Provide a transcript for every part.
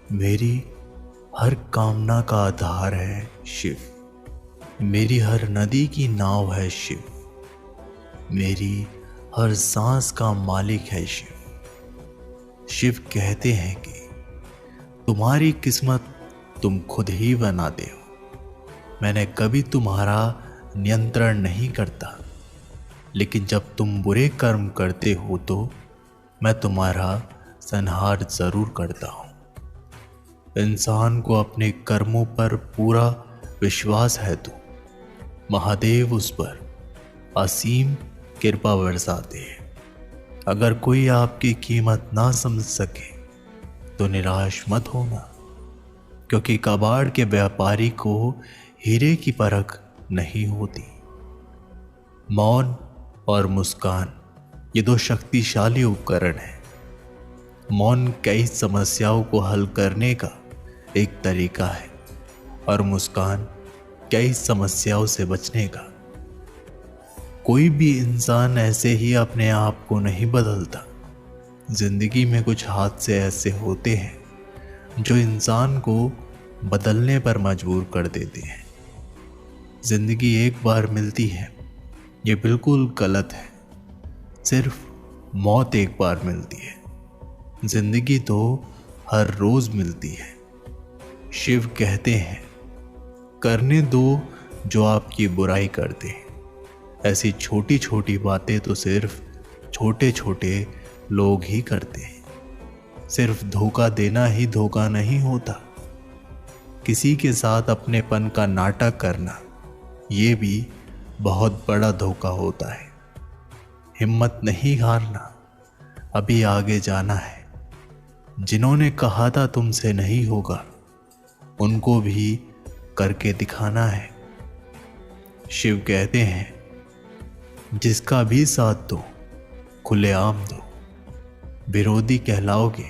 मेरी हर कामना का आधार है शिव। मेरी हर नदी की नाव है शिव। मेरी हर सांस का मालिक है शिव। शिव कहते हैं कि तुम्हारी किस्मत तुम खुद ही बनाते हो। मैंने कभी तुम्हारा नियंत्रण नहीं करता, लेकिन जब तुम बुरे कर्म करते हो तो मैं तुम्हारा संहार जरूर करता हूं। इंसान को अपने कर्मों पर पूरा विश्वास है तो महादेव उस पर असीम कृपा बरसाते हैं। अगर कोई आपकी कीमत ना समझ सके तो निराश मत होना, क्योंकि कबाड़ के व्यापारी को हीरे की परख नहीं होती। मौन और मुस्कान ये दो शक्तिशाली उपकरण हैं। मौन कई समस्याओं को हल करने का एक तरीका है और मुस्कान कई समस्याओं से बचने का। कोई भी इंसान ऐसे ही अपने आप को नहीं बदलता। जिंदगी में कुछ हादसे ऐसे होते हैं जो इंसान को बदलने पर मजबूर कर देते हैं। जिंदगी एक बार मिलती है, ये बिल्कुल गलत है। सिर्फ मौत एक बार मिलती है। जिंदगी तो हर रोज मिलती है। शिव कहते हैं, करने दो जो आपकी बुराई करते हैं। ऐसी छोटी छोटी बातें तो सिर्फ छोटे छोटे लोग ही करते हैं। सिर्फ धोखा देना ही धोखा नहीं होता। किसी के साथ अपनेपन का नाटक करना, ये भी बहुत बड़ा धोखा होता है। हिम्मत नहीं हारना, अभी आगे जाना है। जिन्होंने कहा था तुमसे नहीं होगा, उनको भी करके दिखाना है। शिव कहते हैं, जिसका भी साथ दो खुलेआम दो। विरोधी कहलाओगे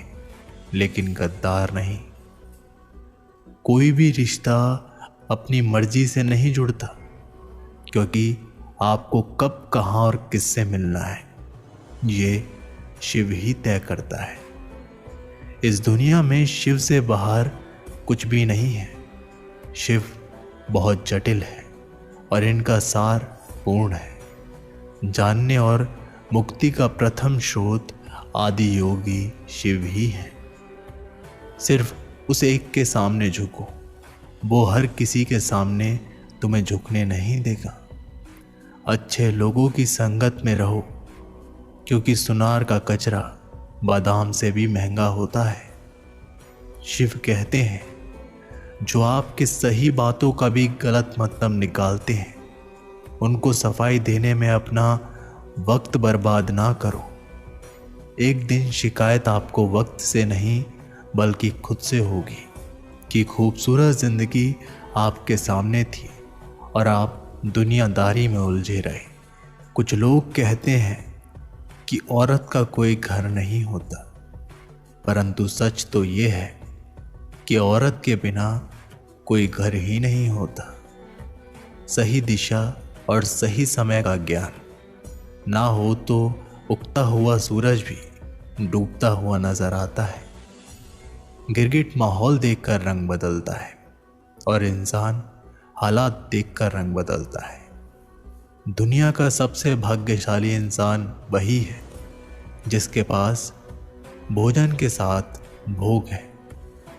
लेकिन गद्दार नहीं। कोई भी रिश्ता अपनी मर्जी से नहीं जुड़ता, क्योंकि आपको कब कहां और किससे मिलना है ये शिव ही तय करता है। इस दुनिया में शिव से बाहर कुछ भी नहीं है। शिव बहुत जटिल है और इनका सार पूर्ण है। जानने और मुक्ति का प्रथम स्रोत आदि योगी शिव ही है। सिर्फ उस एक के सामने झुको, वो हर किसी के सामने तुम्हें झुकने नहीं देगा। अच्छे लोगों की संगत में रहो, क्योंकि सुनार का कचरा बादाम से भी महंगा होता है। शिव कहते हैं, जो आपके सही बातों का भी गलत मतलब निकालते हैं, उनको सफाई देने में अपना वक्त बर्बाद ना करो। एक दिन शिकायत आपको वक्त से नहीं बल्कि खुद से होगी कि खूबसूरत जिंदगी आपके सामने थी और आप दुनियादारी में उलझे रहे। कुछ लोग कहते हैं कि औरत का कोई घर नहीं होता, परंतु सच तो ये है कि औरत के बिना कोई घर ही नहीं होता। सही दिशा और सही समय का ज्ञान ना हो तो उगता हुआ सूरज भी डूबता हुआ नजर आता है। गिरगिट माहौल देखकर रंग बदलता है और इंसान हालात देखकर रंग बदलता है। दुनिया का सबसे भाग्यशाली इंसान वही है जिसके पास भोजन के साथ भोग है,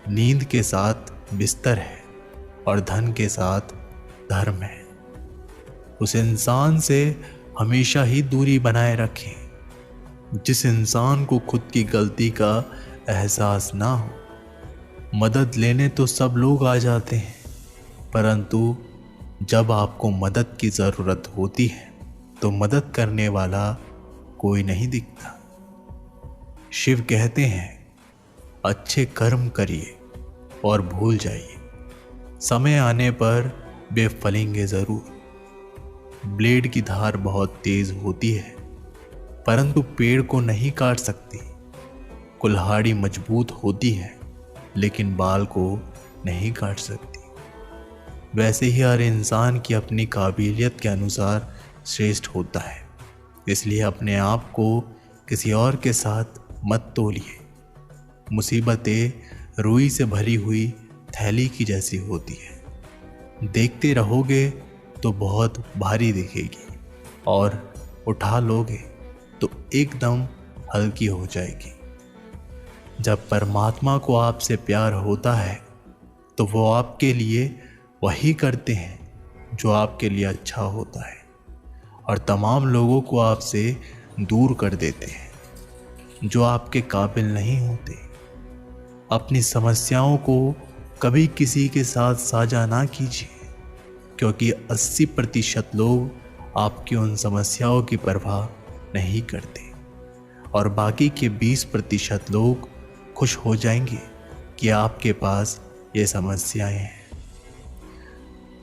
नींद के साथ बिस्तर है और धन के साथ धर्म है। उस इंसान से हमेशा ही दूरी बनाए रखें जिस इंसान को खुद की गलती का एहसास ना हो। मदद लेने तो सब लोग आ जाते हैं, परंतु जब आपको मदद की ज़रूरत होती है तो मदद करने वाला कोई नहीं दिखता। शिव कहते हैं, अच्छे कर्म करिए और भूल जाइए। समय आने पर वे फलेंगे ज़रूर। ब्लेड की धार बहुत तेज होती है, परंतु पेड़ को नहीं काट सकती। कुल्हाड़ी मजबूत होती है, लेकिन बाल को नहीं काट सकती। वैसे ही हर इंसान की अपनी काबिलियत के अनुसार श्रेष्ठ होता है। इसलिए अपने आप को किसी और के साथ मत तोलिए। मुसीबतें रुई से भरी हुई थैली की जैसी होती है। देखते रहोगे तो बहुत भारी दिखेगी और उठा लोगे तो एकदम हल्की हो जाएगी। जब परमात्मा को आपसे प्यार होता है तो वो आपके लिए वही करते हैं जो आपके लिए अच्छा होता है और तमाम लोगों को आपसे दूर कर देते हैं जो आपके काबिल नहीं होते। अपनी समस्याओं को कभी किसी के साथ साझा ना कीजिए, क्योंकि 80% लोग आपकी उन समस्याओं की परवाह नहीं करते और बाकी के 20% लोग खुश हो जाएंगे कि आपके पास ये समस्याएं हैं।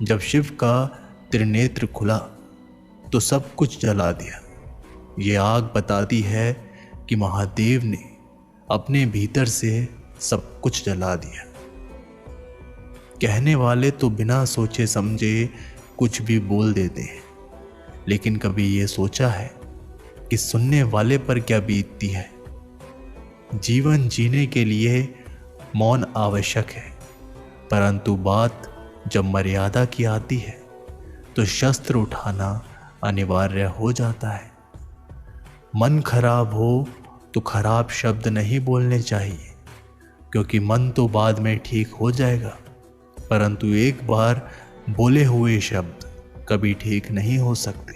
जब शिव का त्रिनेत्र खुला तो सब कुछ जला दिया। ये आग बताती है कि महादेव ने अपने भीतर से सब कुछ जला दिया। कहने वाले तो बिना सोचे समझे कुछ भी बोल देते हैं, लेकिन कभी ये सोचा है कि सुनने वाले पर क्या बीतती है। जीवन जीने के लिए मौन आवश्यक है, परंतु बात जब मर्यादा की आती है तो शस्त्र उठाना अनिवार्य हो जाता है। मन खराब हो तो खराब शब्द नहीं बोलने चाहिए, क्योंकि मन तो बाद में ठीक हो जाएगा, परंतु एक बार बोले हुए शब्द कभी ठीक नहीं हो सकते।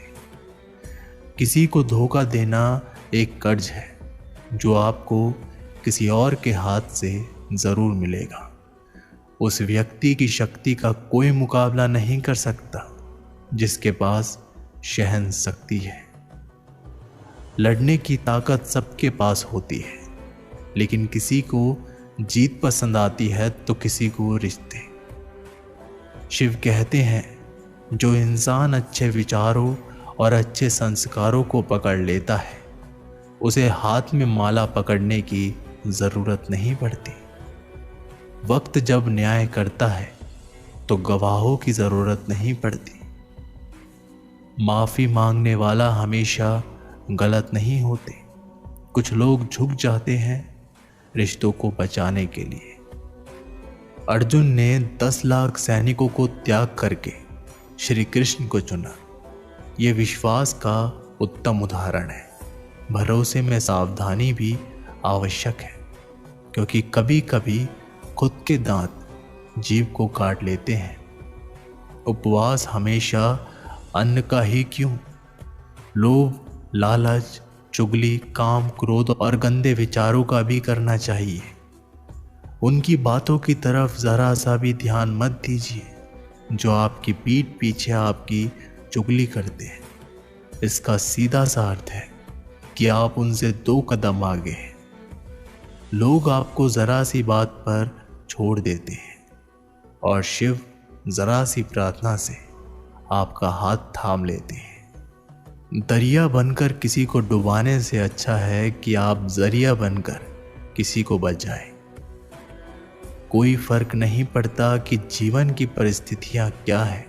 किसी को धोखा देना एक कर्ज है जो आपको किसी और के हाथ से जरूर मिलेगा। उस व्यक्ति की शक्ति का कोई मुकाबला नहीं कर सकता जिसके पास सहन शक्ति है। लड़ने की ताकत सबके पास होती है, लेकिन किसी को जीत पसंद आती है तो किसी को रिश्ते। शिव कहते हैं, जो इंसान अच्छे विचारों और अच्छे संस्कारों को पकड़ लेता है उसे हाथ में माला पकड़ने की जरूरत नहीं पड़ती। वक्त जब न्याय करता है तो गवाहों की जरूरत नहीं पड़ती। माफी मांगने वाला हमेशा गलत नहीं होते। कुछ लोग झुक जाते हैं रिश्तों को बचाने के लिए। अर्जुन ने 10 लाख सैनिकों को त्याग करके श्री कृष्ण को चुना। ये विश्वास का उत्तम उदाहरण है। भरोसे में सावधानी भी आवश्यक है, क्योंकि कभी कभी खुद के दांत जीभ को काट लेते हैं। उपवास हमेशा अन्न का ही क्यों, लोभ, लालच, चुगली, काम, क्रोध और गंदे विचारों का भी करना चाहिए। उनकी बातों की तरफ जरा सा भी ध्यान मत दीजिए जो आपकी पीठ पीछे आपकी चुगली करते हैं। इसका सीधा सा अर्थ है कि आप उनसे 2 कदम आगे हैं। लोग आपको जरा सी बात पर छोड़ देते हैं और शिव जरा सी प्रार्थना से आपका हाथ थाम लेते हैं। दरिया बनकर किसी को डुबाने से अच्छा है कि आप जरिया बनकर किसी को बचाएं। कोई फर्क नहीं पड़ता कि जीवन की परिस्थितियां क्या है,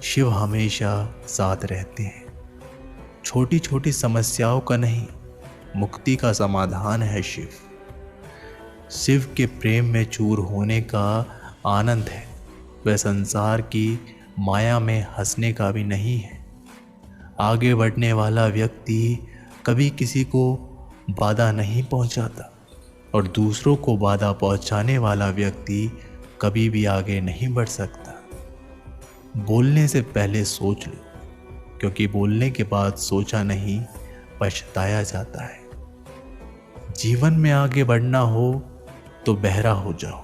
शिव हमेशा साथ रहते हैं। छोटी छोटी समस्याओं का नहीं, मुक्ति का समाधान है शिव। शिव के प्रेम में चूर होने का आनंद है, वह संसार की माया में हंसने का भी नहीं है। आगे बढ़ने वाला व्यक्ति कभी किसी को बाधा नहीं पहुंचाता और दूसरों को बाधा पहुंचाने वाला व्यक्ति कभी भी आगे नहीं बढ़ सकता। बोलने से पहले सोच लो, क्योंकि बोलने के बाद सोचा नहीं पछताया जाता है। जीवन में आगे बढ़ना हो तो बहरा हो जाओ,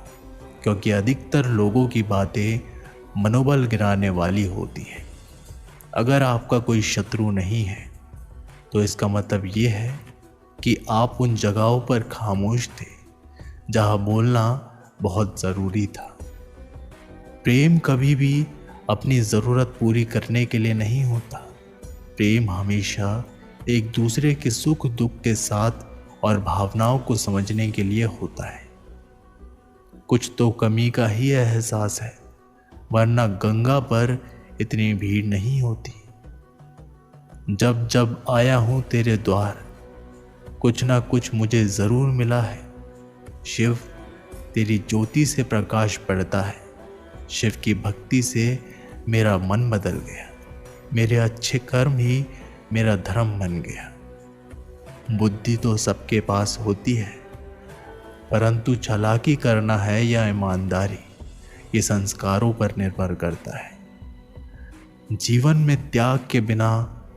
क्योंकि अधिकतर लोगों की बातें मनोबल गिराने वाली होती हैं। अगर आपका कोई शत्रु नहीं है तो इसका मतलब ये है कि आप उन जगहों पर खामोश थे जहां बोलना बहुत ज़रूरी था। प्रेम कभी भी अपनी ज़रूरत पूरी करने के लिए नहीं होता। प्रेम हमेशा एक दूसरे के सुख दुख के साथ और भावनाओं को समझने के लिए होता है। कुछ तो कमी का ही एहसास है, वरना गंगा पर इतनी भीड़ नहीं होती। जब जब आया हूँ तेरे द्वार, कुछ ना कुछ मुझे ज़रूर मिला है। शिव तेरी ज्योति से प्रकाश पड़ता है। शिव की भक्ति से मेरा मन बदल गया। मेरे अच्छे कर्म ही मेरा धर्म बन गया। बुद्धि तो सबके पास होती है, परंतु चालाकी करना है या ईमानदारी, ये संस्कारों पर निर्भर करता है। जीवन में त्याग के बिना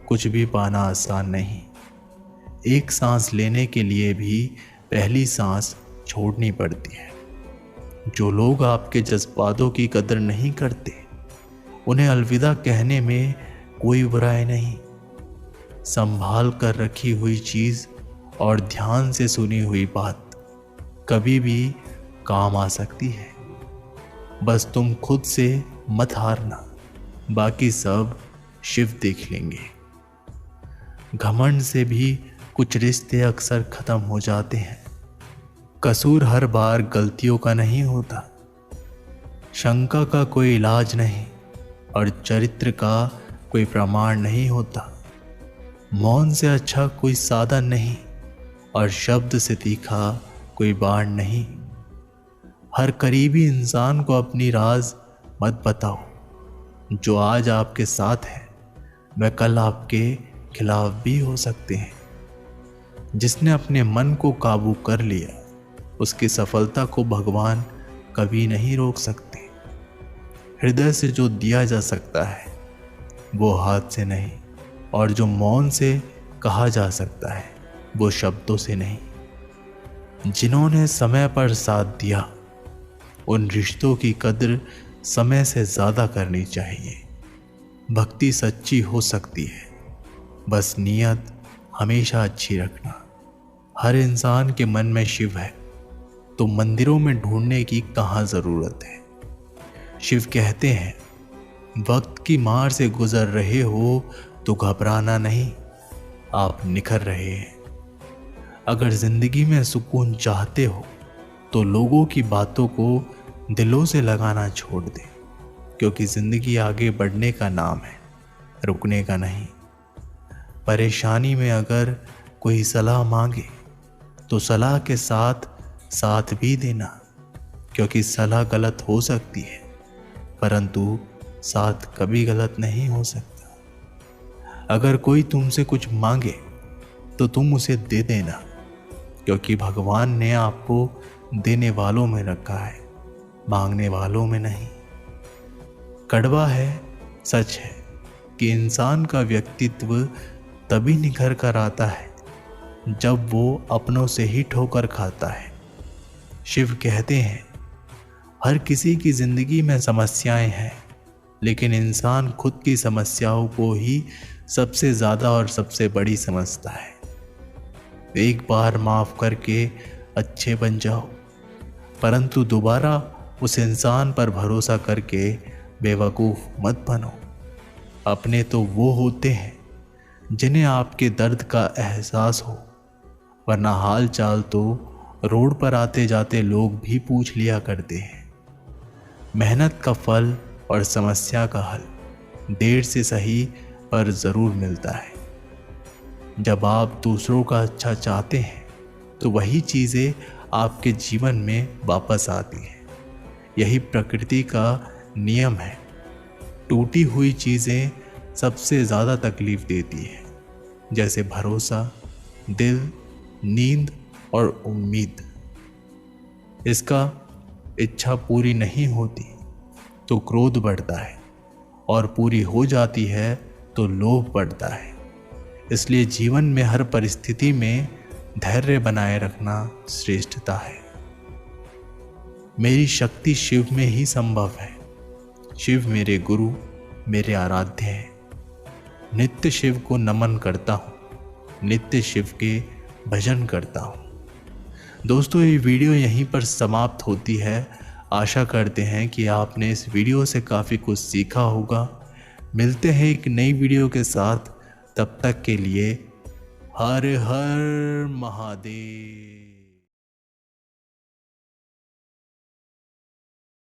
कुछ भी पाना आसान नहीं। एक सांस लेने के लिए भी पहली सांस छोड़नी पड़ती है। जो लोग आपके जज्बातों की कदर नहीं करते, उन्हें अलविदा कहने में कोई बुराई नहीं। संभाल कर रखी हुई चीज और ध्यान से सुनी हुई बात कभी भी काम आ सकती है। बस तुम खुद से मत हारना, बाकी सब शिव देख लेंगे। घमंड से भी कुछ रिश्ते अक्सर खत्म हो जाते हैं। कसूर हर बार गलतियों का नहीं होता। शंका का कोई इलाज नहीं और चरित्र का कोई प्रमाण नहीं होता। मौन से अच्छा कोई साधन नहीं और शब्द से तीखा कोई बाण नहीं। हर करीबी इंसान को अपनी राज मत बताओ। जो आज आपके साथ है वह कल आपके खिलाफ भी हो सकते हैं। जिसने अपने मन को काबू कर लिया, उसकी सफलता को भगवान कभी नहीं रोक सकते। हृदय से जो दिया जा सकता है वो हाथ से नहीं, और जो मौन से कहा जा सकता है वो शब्दों से नहीं। जिन्होंने समय पर साथ दिया, उन रिश्तों की कद्र समय से ज़्यादा करनी चाहिए। भक्ति सच्ची हो सकती है, बस नीयत हमेशा अच्छी रखना। हर इंसान के मन में शिव है, तो मंदिरों में ढूंढने की कहाँ ज़रूरत है। शिव कहते हैं, वक्त की मार से गुजर रहे हो तो घबराना नहीं, आप निखर रहे हैं। अगर जिंदगी में सुकून चाहते हो तो लोगों की बातों को दिलों से लगाना छोड़ दे, क्योंकि जिंदगी आगे बढ़ने का नाम है, रुकने का नहीं। परेशानी में अगर कोई सलाह मांगे तो सलाह के साथ साथ भी देना, क्योंकि सलाह गलत हो सकती है परंतु साथ कभी गलत नहीं हो सकता। अगर कोई तुमसे कुछ मांगे तो तुम उसे दे देना, क्योंकि भगवान ने आपको देने वालों में रखा है, मांगने वालों में नहीं। कड़वा है, सच है कि इंसान का व्यक्तित्व तभी निखर कर आता है जब वो अपनों से ही ठोकर खाता है। शिव कहते हैं, हर किसी की जिंदगी में समस्याएं हैं, लेकिन इंसान खुद की समस्याओं को ही सबसे ज़्यादा और सबसे बड़ी समझता है। एक बार माफ़ करके अच्छे बन जाओ, परंतु दोबारा उस इंसान पर भरोसा करके बेवकूफ़ मत बनो। अपने तो वो होते हैं जिन्हें आपके दर्द का एहसास हो, वरना हाल चाल तो रोड पर आते जाते लोग भी पूछ लिया करते हैं। मेहनत का फल और समस्या का हल देर से सही पर ज़रूर मिलता है। जब आप दूसरों का अच्छा चाहते हैं तो वही चीज़ें आपके जीवन में वापस आती हैं। यही प्रकृति का नियम है। टूटी हुई चीज़ें सबसे ज़्यादा तकलीफ देती है, जैसे भरोसा, दिल, नींद और उम्मीद। इसका इच्छा पूरी नहीं होती तो क्रोध बढ़ता है, और पूरी हो जाती है तो लोभ बढ़ता है। इसलिए जीवन में हर परिस्थिति में धैर्य बनाए रखना श्रेष्ठता है। मेरी शक्ति शिव में ही संभव है। शिव मेरे गुरु, मेरे आराध्य हैं। नित्य शिव को नमन करता हूँ, नित्य शिव के भजन करता हूँ। दोस्तों, ये वीडियो यहीं पर समाप्त होती है। आशा करते हैं कि आपने इस वीडियो से काफ़ी कुछ सीखा होगा। मिलते हैं एक नई वीडियो के साथ, तब तक के लिए हर हर महादेव।